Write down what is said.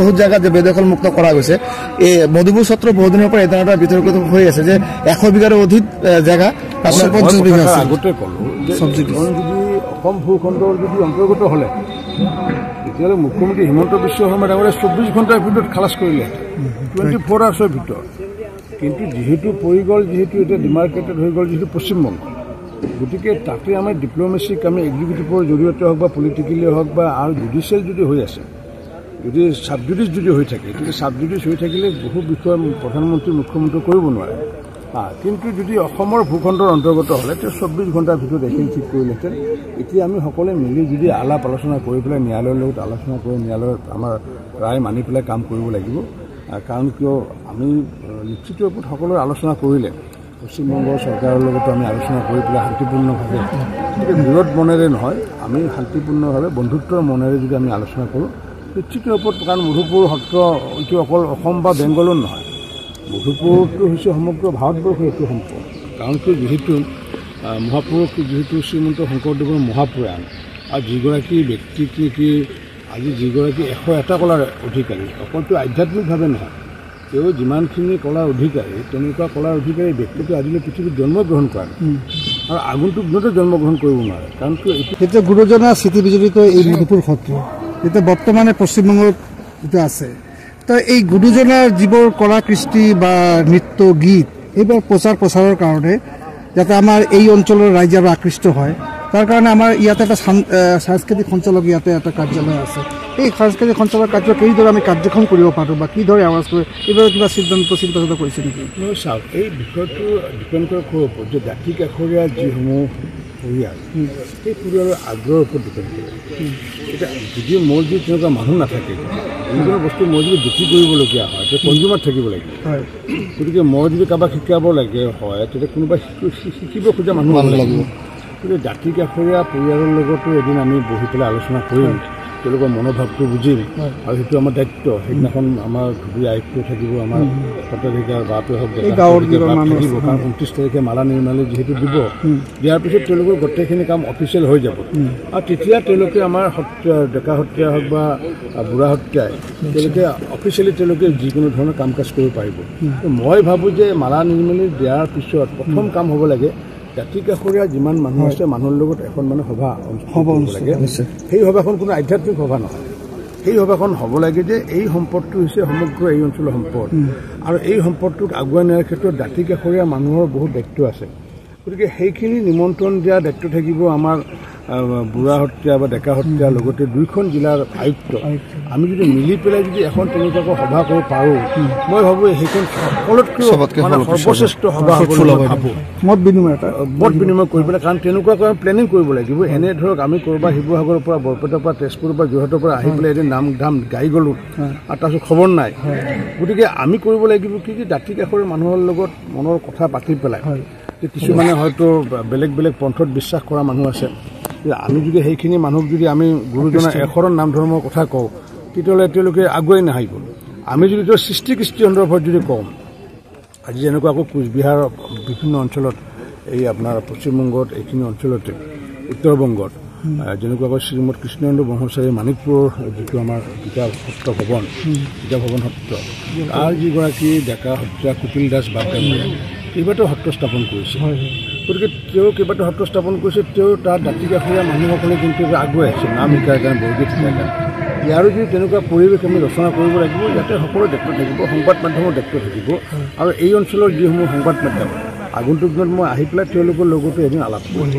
বহুত জায়গা যে বেদখল মুক্ত করা গৈছে এই মধুপুর সত্র বহুদিনের পর এটা একটা বিতর্কিত হয়ে আছে যে 100 বিঘারও অধিক জায়গা আপনার 50 বিঘা আছে আগতে কলো যদি অসম ভূখণ্ডৰ যদি অন্তৰ্গত হলে তেতিয়াহ'লে মুখ্যমন্ত্ৰী হিমন্ত বিশ্ব শৰ্মা ডাঙৰে 24 ঘণ্টাৰ ভিতৰত খালাস কৰিলে 24 আৱাৰ্ছৰ ভিতৰত কিন্তু যেহেতু পৰি গ'ল যেহেতু এটা ডিমাৰ্কেটেড হৈ গ'ল যেহেতু পশ্চিমবংগ গতিকে তাতে আমাৰ ডিপ্ল'মেচিক আমি এক্সিকিউটিভৰ জৰিয়তে হওক বা পলিটিকেলি হওক বা আৰু জুডিচিয়েল যদি হৈ আছে যদি ছাবজুডিচ যদি হৈ থাকে তেতিয়া ছাবজুডিচ হৈ থাকিলে বহু বিষয় প্ৰধানমন্ত্ৰী মুখ্যমন্ত্ৰী কৰিব নোৱাৰে কিন্তু যদি অসমৰ ভূখণ্ডৰ অন্তৰ্গত হ'লে তেওঁ 24 ঘণ্টাৰ ভিতৰত এইখিনি ঠিক কৰিলেহেঁতেন এতিয়া আমি সকলোৱে মিলি যদি আলাপ আলোচনা কৰি পেলাই ন্যায়ালয়ৰ লগত আলোচনা কৰি ন্যায়ালয়ত আমাৰ ৰায় মানি পেলাই কাম কৰিব লাগিব কাৰণ কিয় আমি নিশ্চিত ৰূপত সকলোৰে আলোচনা কৰিলে পশ্চিমবংগ চৰকাৰৰ লগতো আমি আলোচনা কৰি পেলাই শান্তিপূৰ্ণভাৱে বিৰোধ মনেৰে নহয় আমি শান্তিপূৰ্ণভাৱে বন্ধুত্বৰ মনেৰে যদি আমি আলোচনা কৰোঁ নিশ্চিত ৰূপত কাৰণ মধুপুৰ সত্ৰ এইটো অকল অসম বা বেংগলৰ নহয় মধুপুৰটো হৈছে সমগ্ৰ ভাৰতবৰ্ষৰ এইটো সম্পদ কাৰণ কিয় যিহেতু মহাপুৰুষ যিহেতু শ্ৰীমন্ত শংকৰদেৱৰ মহাপ্ৰয়াণ আৰু যিগৰাকী ব্যক্তিক নেকি আজি যিগৰাকী 101টা কলাৰ অধিকাৰী অকলটো আধ্যাত্মিকভাৱে নহয় তেওঁ যিমানখিনি কলাৰ অধিকাৰী তেনেকুৱা কলাৰ অধিকাৰী ব্যক্তিটো আজিলৈ পৃথিৱীত জন্মগ্ৰহণ কৰা আৰু আগন্তুক দিনতো জন্মগ্ৰহণ কৰিব নোৱাৰে কাৰণ এতিয়া গুৰুজনাৰ স্মৃতি বিজড়িত এই মধুপুৰ সত্ৰ এতিয়া বৰ্তমানে পশ্চিমবংগত যিটো আছে তো এই গুৰুজনাৰ যিবোৰ কলা কৃষ্টি বা নৃত্য গীত এইবোৰ প্ৰচাৰৰ কাৰণে যাতে আমাৰ এই অঞ্চলৰ ৰাইজ আৰু আকৃষ্ট হয় তাৰ কাৰণে আমাৰ ইয়াতে এটা সাংস্কৃতিক সঞ্চালক ইয়াতে এটা কাৰ্যালয় আছে এই সাংস্কৃতিক সঞ্চালক কাৰ্য কিদৰে আমি কাৰ্যক্ষম কৰিব পাৰোঁ বা কিদৰে আৱাজ কৰে এইবোৰ কিবা চিন্তা কৰিছে নেকি চাওক এই বিষয়টো ডিপেণ্ড কৰে যে জাতি কাষৰীয়া যিসমূহ পৰিয়াল সেই পৰিয়ালৰ আগ্ৰহৰ ওপৰত ডিপেণ্ড কৰে এতিয়া যদি মোৰ যদি তেনেকুৱা মানুহ নাথাকে যিকোনো বস্তু মই যদি বিক্ৰী কৰিবলগীয়া হয় তেতিয়া কনজিউমাৰ থাকিব লাগিব গতিকে মই যদি কাৰোবাক শিকাব লাগে হয় তেতিয়া কোনোবা শিকিব খোজা মানুহ লাগিব গতিকে জাতি কাষৰীয়া পৰিয়ালৰ লগতো এদিন আমি বহি পেলাই আলোচনা কৰিম তেওঁলোকৰ মনোভাৱটো বুজিম আৰু সেইটো আমাৰ দায়িত্ব সেইদিনাখন আমাৰ ধুবুৰী আয়ুক্ত থাকিব আমাৰ সত্ৰাধিকাৰ বাপে হওক থাকিব কাৰণ 29 তাৰিখে মালা নিৰ্মালী যিহেতু দিব দিয়াৰ পিছত তেওঁলোকৰ গোটেইখিনি কাম অফিচিয়েল হৈ যাব আৰু তেতিয়া তেওঁলোকে আমাৰ ডেকা সত্ৰীয়া হওক বা বুঢ়া সত্ৰীয়াই তেওঁলোকে অফিচিয়েলি তেওঁলোকে যিকোনো ধৰণৰ কাম কাজ কৰিব পাৰিব মই ভাবোঁ যে মালা নিৰ্মালী দিয়াৰ পিছত প্ৰথম কাম হ'ব লাগে জাতি কাষৰীয়া যিমান মানুহ আছে মানুহৰ লগত এখন মানে সভা হ'ব লাগে সেই সভাখন কোনো আধ্যাত্মিক সভা নহয় সেই সভাখন হ'ব লাগে যে এই সম্পদটো হৈছে সমগ্ৰ এই অঞ্চলৰ সম্পদ আৰু এই সম্পদটোক আগুৱাই নিয়াৰ ক্ষেত্ৰত জাতি কাষৰীয়া মানুহৰ বহুত দায়িত্ব আছে গতিকে সেইখিনি নিমন্ত্ৰণ দিয়া দায়িত্ব থাকিব আমাৰ বুঢ়া সত্ৰীয়া বা ডেকা সত্ৰীয়াৰ লগতে দুইখন জিলাৰ আয়ুক্ত আমি যদি মিলি পেলাই যদি এখন তেনেকুৱাকৈ সভা কৰিব পাৰোঁ মই ভাবোঁ সেইখন সকলোতকৈ মানে সৰ্বশ্ৰেষ্ঠ সভা হ'ব ভাবোঁ মত বিনিময় কৰি পেলাই কাৰণ তেনেকুৱাকৈ আমি প্লেনিং কৰিব লাগিব এনে ধৰক আমি ক'ৰবাত শিৱসাগৰৰ পৰা বৰপেটাৰ পৰা তেজপুৰৰ পৰা যোৰহাটৰ পৰা আহি পেলাই এদিন নাম ধাম গাই গ'লোঁ আৰু তাৰপিছত খবৰ নাই গতিকে আমি কৰিব লাগিব কি জাতি কাষৰীয়া মানুহৰ লগত মনৰ কথা পাতি পেলাই কিছুমানে হয়তো বেলেগ বেলেগ পন্থত বিশ্বাস কৰা মানুহ আছে আমি যদি সেইখিনি মানুহক যদি আমি গুৰুজনাৰ এশৰণ নাম ধৰ্মৰ কথা কওঁ তেতিয়াহ'লে তেওঁলোকে আগুৱাই নাহিব আমি যদি তেওঁ সৃষ্টি কৃষ্টি সন্দৰ্ভত যদি কওঁ আজি যেনেকুৱা আকৌ কোচবিহাৰ বিভিন্ন অঞ্চলত এই আপোনাৰ পশ্চিমবংগত এইখিনি অঞ্চলতে উত্তৰবংগত যেনেকুৱাকৈ শ্ৰীমদ কৃষ্ণেন্দু ব্ৰহ্মচাৰী মাণিকপুৰৰ যিটো আমাৰ গীতা সত্ৰ ভৱন সত্ৰ তাৰ যিগৰাকী ডেকা সত্ৰীয়া কপিল দাস বাগদামে কেইবাটাও সত্ৰ স্থাপন কৰিছে গতিকে তেওঁ কেইবাটাও সত্ৰ স্থাপন কৰিছে তেওঁ তাৰ জাতি কাষৰীয়া মানুহসকলে কিন্তু আগুৱাই আহিছে নাম শিকাৰ কাৰণে বৰগীত শিকাৰ কাৰণে ইয়াৰো যদি তেনেকুৱা পৰিৱেশ আমি ৰচনা কৰিব লাগিব ইয়াতে সকলো দায়িত্ব থাকিব সংবাদ মাধ্যমৰ দায়িত্ব থাকিব আৰু এই অঞ্চলৰ যিসমূহ সংবাদ মাধ্যম আগন্তুক দিনত মই আহি পেলাই তেওঁলোকৰ লগতো এদিন আলাপ কৰিম